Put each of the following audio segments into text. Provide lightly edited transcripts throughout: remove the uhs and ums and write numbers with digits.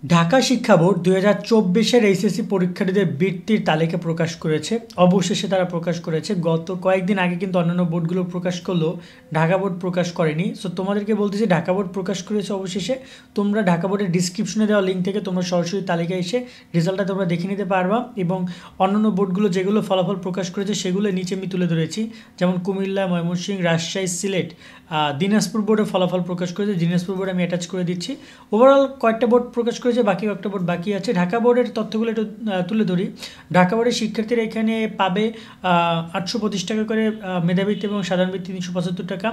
ঢাকা শিক্ষা board 2024-এর HSC পরীক্ষার্থীদের বৃত্তির তালিকা প্রকাশ করেছে। অবশেষে তারা প্রকাশ করেছে। গত কয়েকদিন আগে কিন্তু অন্যান্য বোর্ডগুলো প্রকাশ করলেও ঢাকা বোর্ড প্রকাশ করেনি। সো তোমাদেরকে বলতেছি ঢাকা বোর্ড প্রকাশ করেছে অবশেষে। তোমরা ঢাকা বোর্ডের ডিসক্রিপশনে দেওয়া লিঙ্ক থেকে তোমরা সরাসরি তালিকায় এসে রেজাল্টটা তোমরা দেখে নিতে পারবা, এবং অন্যান্য বোর্ডগুলো যেগুলো ফলাফল প্রকাশ করেছে সেগুলো নিচে আমি তুলে ধরেছি। যেমন কুমিল্লা, ময়মনসিংহ, রাজশাহী, সিলেট, দিনাজপুর বোর্ডে ফলাফল প্রকাশ করেছে। দিনাজপুর বোর্ড আমি অ্যাটাচ করে দিচ্ছি। ওভারঅল কয়েকটা বোর্ড প্রকাশ করেছে, বাকি কয়েকটা বোর্ড বাকি আছে। ঢাকা বোর্ডের তথ্যগুলো একটু তুলে ধরি। ঢাকা বোর্ডের শিক্ষার্থীরা এখানে পাবে 825 টাকা করে মেধাবৃত্তি এবং সাধারণ বৃত্তি 375 টাকা,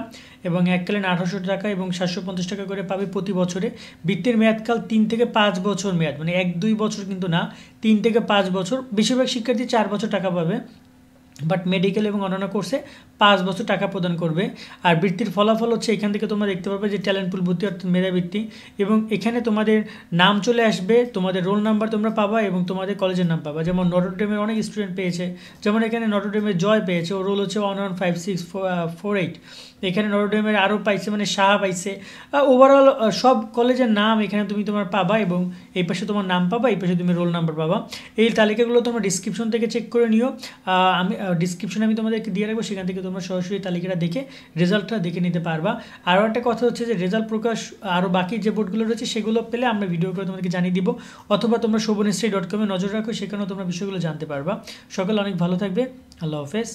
এবং এককালীন 1800 টাকা এবং 750 টাকা করে পাবে প্রতি বছরে। বৃত্তির মেয়াদকাল 3 থেকে 5 বছর মেয়াদ, মানে 1-2 বছর কিন্তু না, 3 থেকে 5 বছর। বেশিরভাগ শিক্ষার্থী 4 বছর টাকা পাবে, বাট মেডিকেল এবং অন্যান্য কোর্সে 5 বছর টাকা প্রদান করবে। আর বৃত্তির ফলাফল হচ্ছে এখান থেকে তোমরা দেখতে পাবে যে ট্যালেন্ট পুল ভর্তি অর্থাৎ মেধাবৃত্তি, এবং এখানে তোমাদের নাম চলে আসবে, তোমাদের রোল নাম্বার তোমরা পাবা এবং তোমাদের কলেজের নাম পাবা। যেমন নটরডেমের অনেক স্টুডেন্ট পেয়েছে, যেমন এখানে নটরডেমের জয় পেয়েছে, ওর রোল হচ্ছে 115648। এখানে নটরডেমের আরও পাইছে, মানে সাহা পাইছে। ওভারঅল সব কলেজের নাম এখানে তুমি তোমার পাবা, এবং এই পাশে তোমার নাম পাবা, এই পাশে তুমি রোল নাম্বার পাবা। এই তালিকাগুলো তোমরা ডিসক্রিপশন থেকে চেক করে নিও। আমি ডিসক্রিপশনে আমি তোমাদেরকে দিয়ে রাখবো, সেখান থেকে তোমরা সরাসরি তালিকাটা দেখে রেজাল্টটা দেখে নিতে পারবা। আরও একটা কথা হচ্ছে যে রেজাল্ট প্রকাশ আরও বাকি যে বোর্ডগুলো রয়েছে সেগুলো পেলে আমরা ভিডিও করে তোমাদেরকে জানিয়ে দিব, অথবা তোমরা shobonhistory.com নজর রাখো, সেখানেও তোমরা বিষয়গুলো জানতে পারবা। সকলে অনেক ভালো থাকবে। আল্লাহ হাফেজ।